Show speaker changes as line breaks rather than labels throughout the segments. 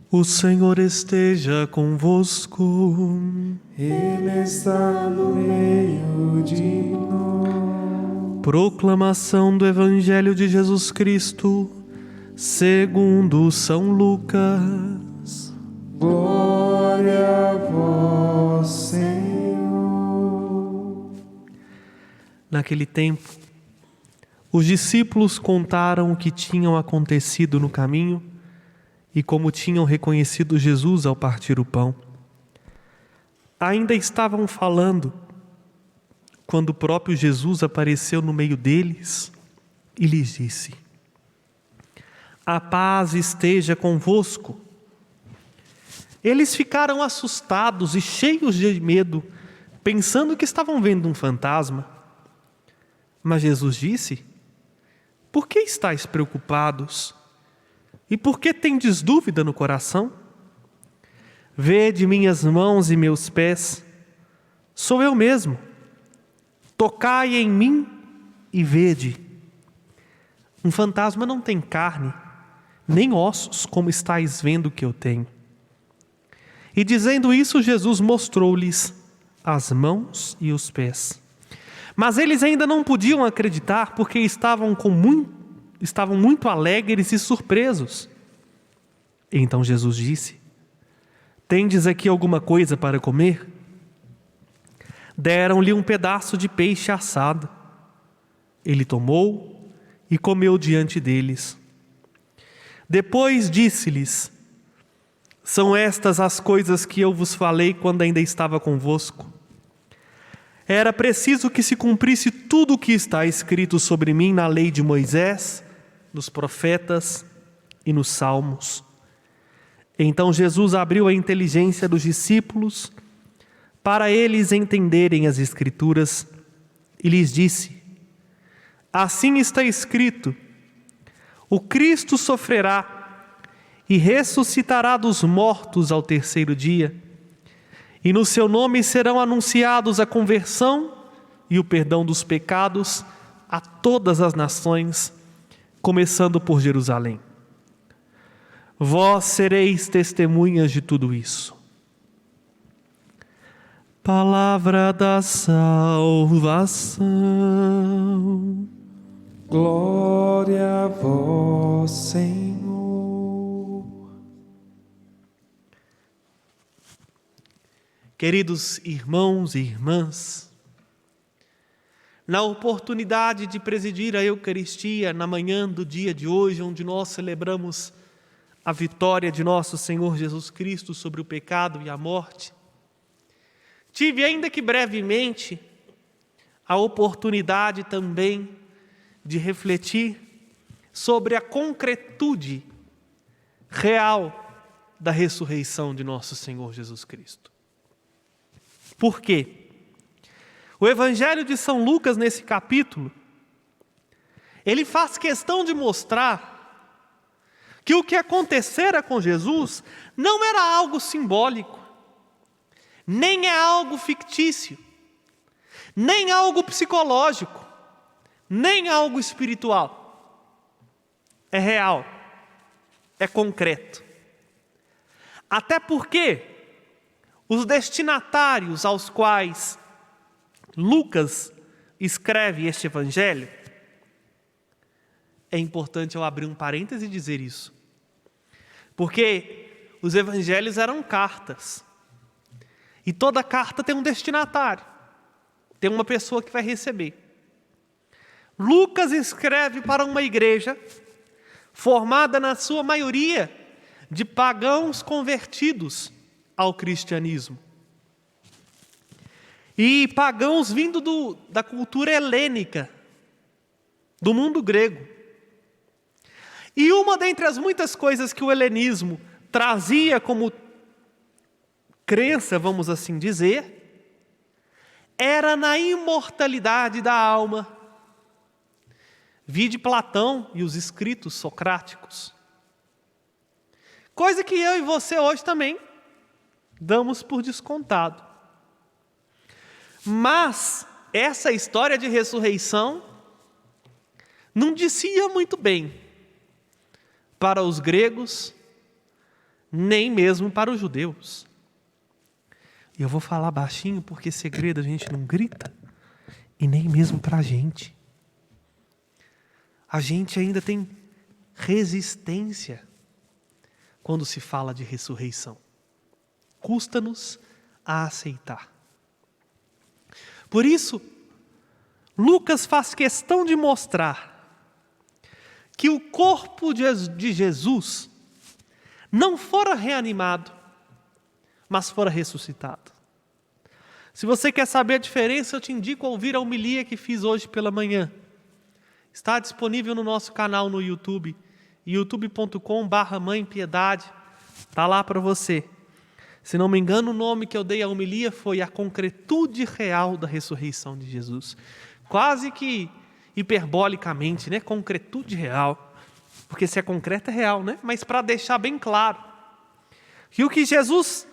O Senhor esteja convosco.
Ele está no meio de nós.
Proclamação do Evangelho de Jesus Cristo, segundo São Lucas.
Glória a vós, Senhor.
Naquele tempo, os discípulos contaram o que tinham acontecido no caminho e como tinham reconhecido Jesus ao partir o pão. Ainda estavam falando quando o próprio Jesus apareceu no meio deles e lhes disse: "A paz esteja convosco." Eles ficaram assustados e cheios de medo, pensando que estavam vendo um fantasma. Mas Jesus disse: "Por que estáis preocupados? E por que tendes dúvida no coração? Vede minhas mãos e meus pés, sou eu mesmo. Tocai em mim e vede. Um fantasma não tem carne, nem ossos, como estáis vendo que eu tenho." E dizendo isso, Jesus mostrou-lhes as mãos e os pés. Mas eles ainda não podiam acreditar, porque estavam muito alegres e surpresos. Então Jesus disse: "Tendes aqui alguma coisa para comer?" Deram-lhe um pedaço de peixe assado. Ele tomou e comeu diante deles. Depois disse-lhes: "São estas as coisas que eu vos falei quando ainda estava convosco. Era preciso que se cumprisse tudo o que está escrito sobre mim na lei de Moisés, nos profetas e nos salmos." Então Jesus abriu a inteligência dos discípulos para eles entenderem as Escrituras e lhes disse: "Assim está escrito: o Cristo sofrerá e ressuscitará dos mortos ao terceiro dia, e no seu nome serão anunciados a conversão e o perdão dos pecados a todas as nações, começando por Jerusalém. Vós sereis testemunhas de tudo isso." Palavra da salvação.
Glória a vós, Senhor.
Queridos irmãos e irmãs, na oportunidade de presidir a Eucaristia na manhã do dia de hoje, onde nós celebramos a vitória de nosso Senhor Jesus Cristo sobre o pecado e a morte, tive, ainda que brevemente, a oportunidade também de refletir sobre a concretude real da ressurreição de nosso Senhor Jesus Cristo. Por quê? O Evangelho de São Lucas, nesse capítulo, ele faz questão de mostrar que o que acontecera com Jesus não era algo simbólico, nem é algo fictício, nem algo psicológico, nem algo espiritual. É real, é concreto. Até porque os destinatários aos quais Lucas escreve este evangelho, é importante eu abrir um parêntese e dizer isso, porque os evangelhos eram cartas, e toda carta tem um destinatário, tem uma pessoa que vai receber. Lucas escreve para uma igreja formada na sua maioria de pagãos convertidos ao cristianismo. E pagãos vindo da cultura helênica, do mundo grego. E uma dentre as muitas coisas que o helenismo trazia como crença, vamos assim dizer, era na imortalidade da alma. Vide Platão e os escritos socráticos. Coisa que eu e você hoje também damos por descontado. Mas essa história de ressurreição não dizia muito bem para os gregos, nem mesmo para os judeus. E eu vou falar baixinho porque segredo a gente não grita, e nem mesmo para a gente. A gente ainda tem resistência quando se fala de ressurreição. Custa-nos a aceitar. Por isso, Lucas faz questão de mostrar que o corpo de Jesus não fora reanimado, mas fora ressuscitado. Se você quer saber a diferença, eu te indico a ouvir a homilia que fiz hoje pela manhã. Está disponível no nosso canal no YouTube, youtube.com/Mãe Piedade. Está lá para você. Se não me engano, o nome que eu dei à homilia foi A Concretude Real da Ressurreição de Jesus. Quase que hiperbolicamente, né? Concretude real. Porque se é concreto é real, né? Mas para deixar bem claro que o que Jesus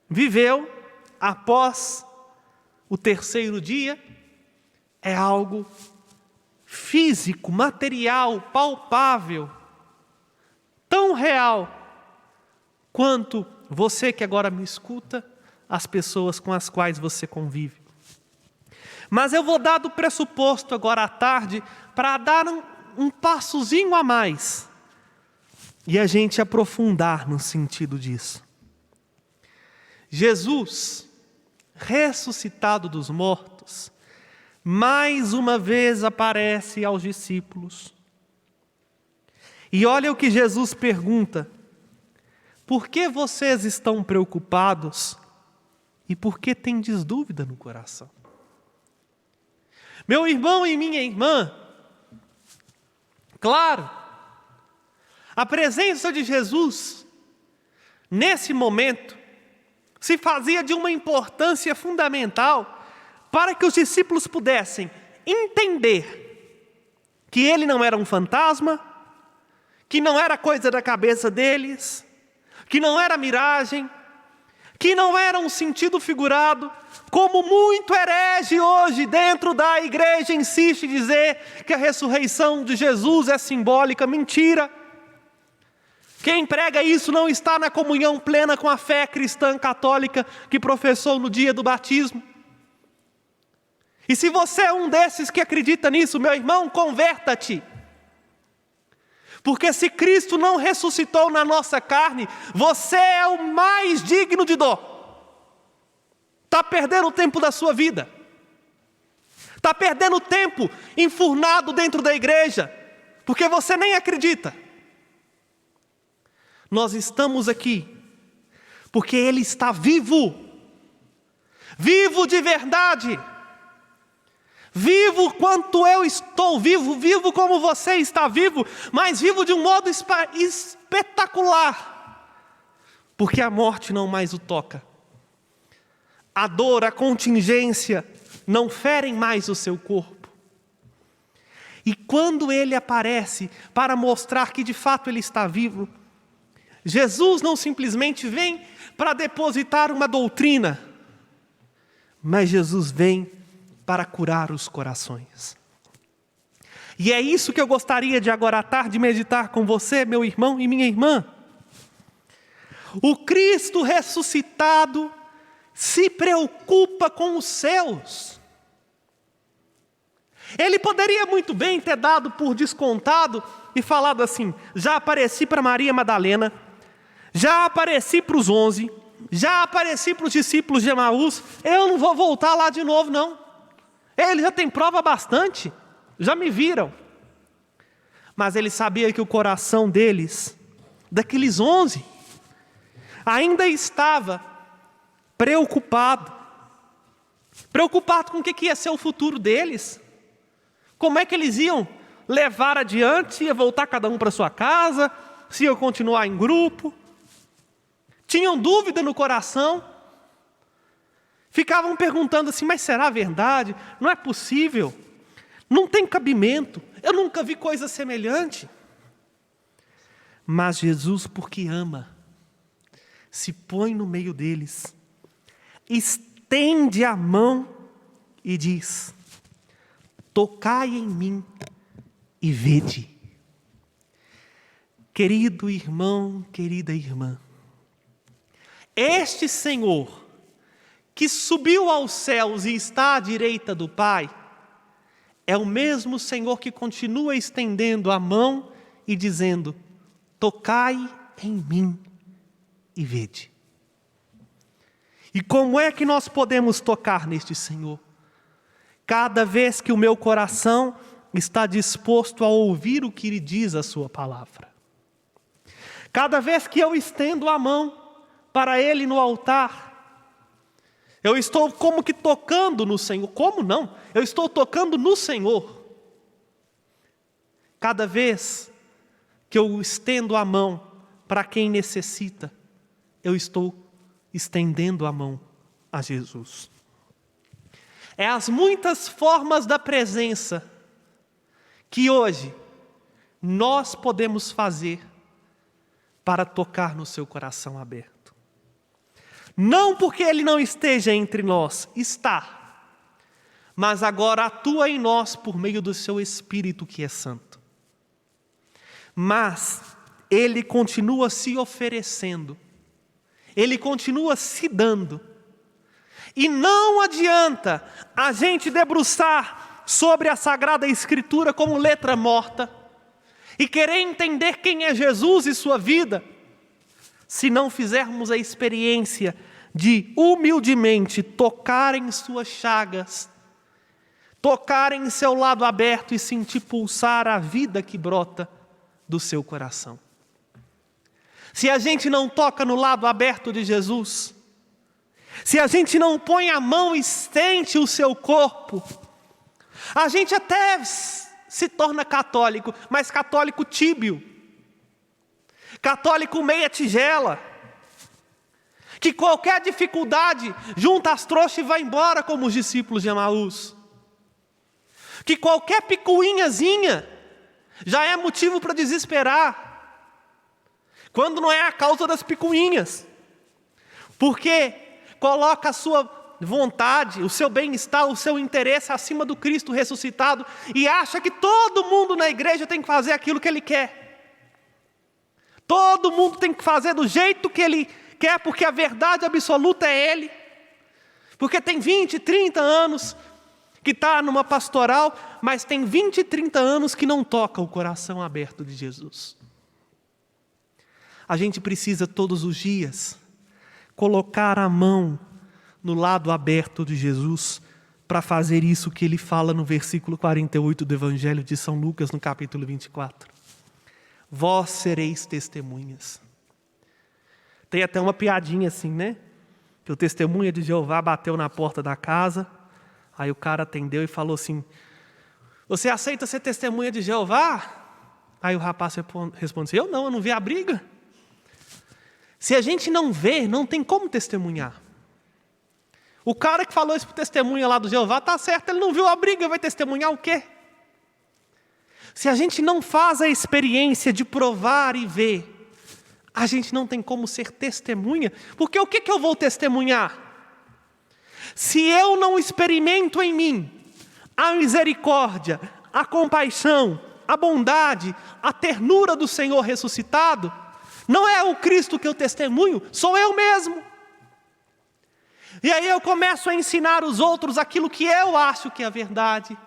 viveu após o terceiro dia é algo físico, material, palpável, tão real quanto você que agora me escuta, as pessoas com as quais você convive. Mas eu vou dar do pressuposto agora à tarde para dar um passozinho a mais e a gente aprofundar no sentido disso. Jesus, ressuscitado dos mortos, mais uma vez aparece aos discípulos. E olha o que Jesus pergunta: por que vocês estão preocupados e por que tendes dúvida no coração? Meu irmão e minha irmã, claro, a presença de Jesus, nesse momento, se fazia de uma importância fundamental para que os discípulos pudessem entender que ele não era um fantasma, que não era coisa da cabeça deles, que não era miragem, que não era um sentido figurado, como muito herege hoje dentro da igreja insiste em dizer que a ressurreição de Jesus é simbólica. Mentira! Quem prega isso não está na comunhão plena com a fé cristã católica que professou no dia do batismo. E se você é um desses que acredita nisso, meu irmão, converta-te. Porque se Cristo não ressuscitou na nossa carne, você é o mais digno de dó. Está perdendo o tempo da sua vida. Está perdendo tempo enfurnado dentro da igreja, porque você nem acredita. Nós estamos aqui porque Ele está vivo. Vivo de verdade. Vivo quanto eu estou vivo, vivo como você está vivo, mas vivo de um modo espetacular, porque a morte não mais o toca. A dor, a contingência não ferem mais o seu corpo. E quando Ele aparece para mostrar que de fato Ele está vivo, Jesus não simplesmente vem para depositar uma doutrina, mas Jesus vem para curar os corações. E é isso que eu gostaria de agora à tarde meditar com você, meu irmão e minha irmã. O Cristo ressuscitado se preocupa com os seus. Ele poderia muito bem ter dado por descontado e falado assim: já apareci para Maria Madalena, já apareci para os 11, já apareci para os discípulos de Emaús, eu não vou voltar lá de novo não. Ele já tem prova bastante, já me viram. Mas ele sabia que o coração deles, daqueles 11, ainda estava preocupado. Preocupado com o que ia ser o futuro deles. Como é que eles iam levar adiante, se ia voltar cada um para sua casa, se ia continuar em grupo. Tinham dúvida no coração. Ficavam perguntando assim: mas será verdade? Não é possível. Não tem cabimento. Eu nunca vi coisa semelhante. Mas Jesus, porque ama, se põe no meio deles, estende a mão e diz: tocai em mim e vede. Querido irmão, querida irmã, Este Senhor, que subiu aos céus e está à direita do Pai, é o mesmo Senhor que continua estendendo a mão e dizendo: tocai em mim e vede. E como é que nós podemos tocar neste Senhor? Cada vez que o meu coração está disposto a ouvir o que Ele diz a sua palavra. Cada vez que eu estendo a mão para Ele no altar, eu estou como que tocando no Senhor. Como não? Eu estou tocando no Senhor. Cada vez que eu estendo a mão para quem necessita, eu estou estendendo a mão a Jesus. É as muitas formas da presença que hoje nós podemos fazer para tocar no seu coração aberto. Não porque Ele não esteja entre nós, está, mas agora atua em nós por meio do seu Espírito que é santo. Mas Ele continua se oferecendo, Ele continua se dando. E não adianta a gente debruçar sobre a Sagrada Escritura como letra morta e querer entender quem é Jesus e sua vida, se não fizermos a experiência de humildemente tocar em suas chagas, tocar em seu lado aberto e sentir pulsar a vida que brota do seu coração. Se a gente não toca no lado aberto de Jesus, se a gente não põe a mão e sente o seu corpo, a gente até se torna católico, mas católico tíbio, católico meia tigela, que qualquer dificuldade junta as trouxas e vai embora como os discípulos de Emaús, que qualquer picuinhazinha já é motivo para desesperar, quando não é a causa das picuinhas, porque coloca a sua vontade, o seu bem-estar, o seu interesse acima do Cristo ressuscitado e acha que todo mundo na igreja tem que fazer aquilo que ele quer. Todo mundo tem que fazer do jeito que ele quer, porque a verdade absoluta é Ele. Porque tem 20, 30 anos que está numa pastoral, mas tem 20, 30 anos que não toca o coração aberto de Jesus. A gente precisa todos os dias colocar a mão no lado aberto de Jesus para fazer isso que ele fala no versículo 48 do Evangelho de São Lucas, no capítulo 24. Vós sereis testemunhas. Tem até uma piadinha assim, né? Que o testemunha de Jeová bateu na porta da casa, aí o cara atendeu e falou assim: você aceita ser testemunha de Jeová? Aí o rapaz responde assim: eu não vi a briga. Se a gente não vê, não tem como testemunhar. O cara que falou isso para o testemunha lá do Jeová, está certo, ele não viu a briga, vai testemunhar o quê? Se a gente não faz a experiência de provar e ver, a gente não tem como ser testemunha, porque o que eu vou testemunhar? Se eu não experimento em mim a misericórdia, a compaixão, a bondade, a ternura do Senhor ressuscitado, não é o Cristo que eu testemunho, sou eu mesmo. E aí eu começo a ensinar os outros aquilo que eu acho que é a verdade.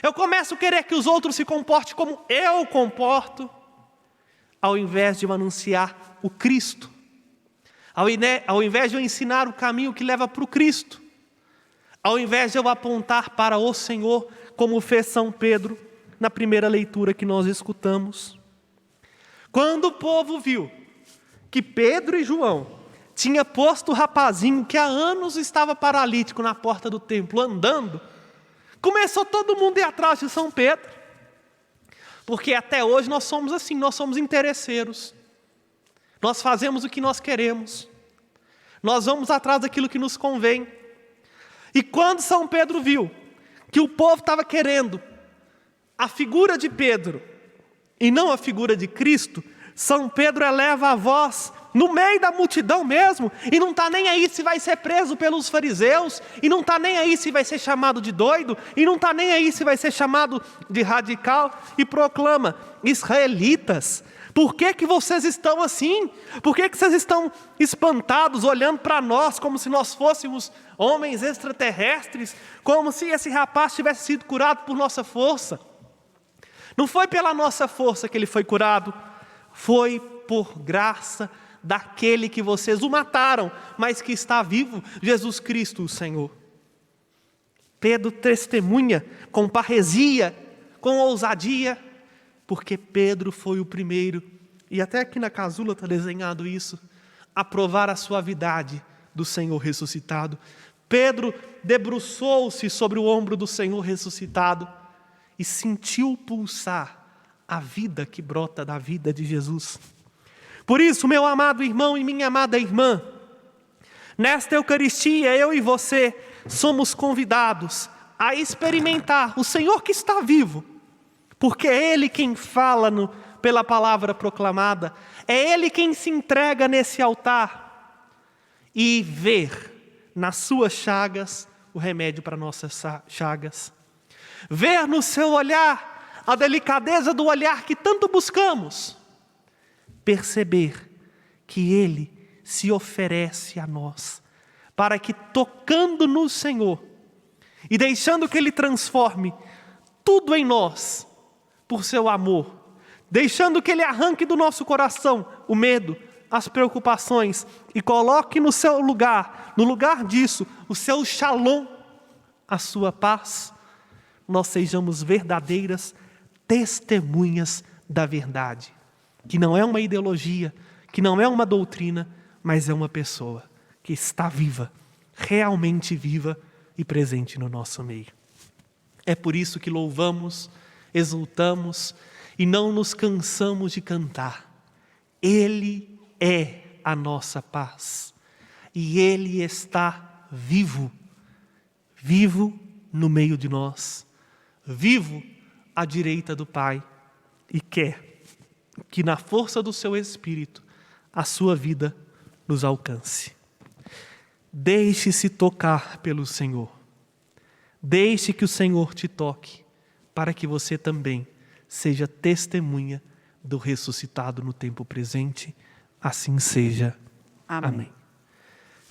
Eu começo a querer que os outros se comportem como eu comporto, ao invés de eu anunciar o Cristo, ao invés de eu ensinar o caminho que leva para o Cristo, ao invés de eu apontar para o Senhor, como fez São Pedro na primeira leitura que nós escutamos. Quando o povo viu que Pedro e João tinha posto o rapazinho que há anos estava paralítico na porta do templo, andando, começou todo mundo a ir atrás de São Pedro. Porque até hoje nós somos assim, nós somos interesseiros. Nós fazemos o que nós queremos. Nós vamos atrás daquilo que nos convém. E quando São Pedro viu que o povo estava querendo a figura de Pedro e não a figura de Cristo, São Pedro eleva a voz no meio da multidão mesmo, e não está nem aí se vai ser preso pelos fariseus, e não está nem aí se vai ser chamado de doido, e não está nem aí se vai ser chamado de radical, e proclama: israelitas, Por que que vocês estão assim? Por que que vocês estão espantados, olhando para nós como se nós fôssemos homens extraterrestres? Como se esse rapaz tivesse sido curado por nossa força? Não foi pela nossa força que ele foi curado, foi por graça daquele que vocês o mataram, mas que está vivo, Jesus Cristo, o Senhor. Pedro testemunha com parresia, com ousadia, porque Pedro foi o primeiro, e até aqui na casula está desenhado isso, a provar a suavidade do Senhor ressuscitado. Pedro debruçou-se sobre o ombro do Senhor ressuscitado e sentiu pulsar a vida que brota da vida de Jesus. Por isso, meu amado irmão e minha amada irmã, nesta Eucaristia, eu e você somos convidados a experimentar o Senhor que está vivo, porque é Ele quem fala pela palavra proclamada, é Ele quem se entrega nesse altar e ver nas suas chagas o remédio para nossas chagas. Ver no seu olhar a delicadeza do olhar que tanto buscamos. Perceber que Ele se oferece a nós, para que tocando no Senhor e deixando que Ele transforme tudo em nós, por seu amor, deixando que Ele arranque do nosso coração o medo, as preocupações e coloque no seu lugar, no lugar disso, o seu shalom, a sua paz, nós sejamos verdadeiras testemunhas da verdade, que não é uma ideologia, que não é uma doutrina, mas é uma pessoa que está viva, realmente viva e presente no nosso meio. É por isso que louvamos, exultamos e não nos cansamos de cantar. Ele é a nossa paz e Ele está vivo, vivo no meio de nós, vivo à direita do Pai, e quer que na força do seu Espírito a sua vida nos alcance. Deixe-se tocar pelo Senhor. Deixe que o Senhor te toque, para que você também seja testemunha do ressuscitado no tempo presente. Assim seja. Amém.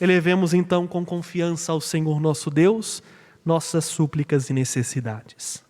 Elevemos então com confiança ao Senhor nosso Deus nossas súplicas e necessidades.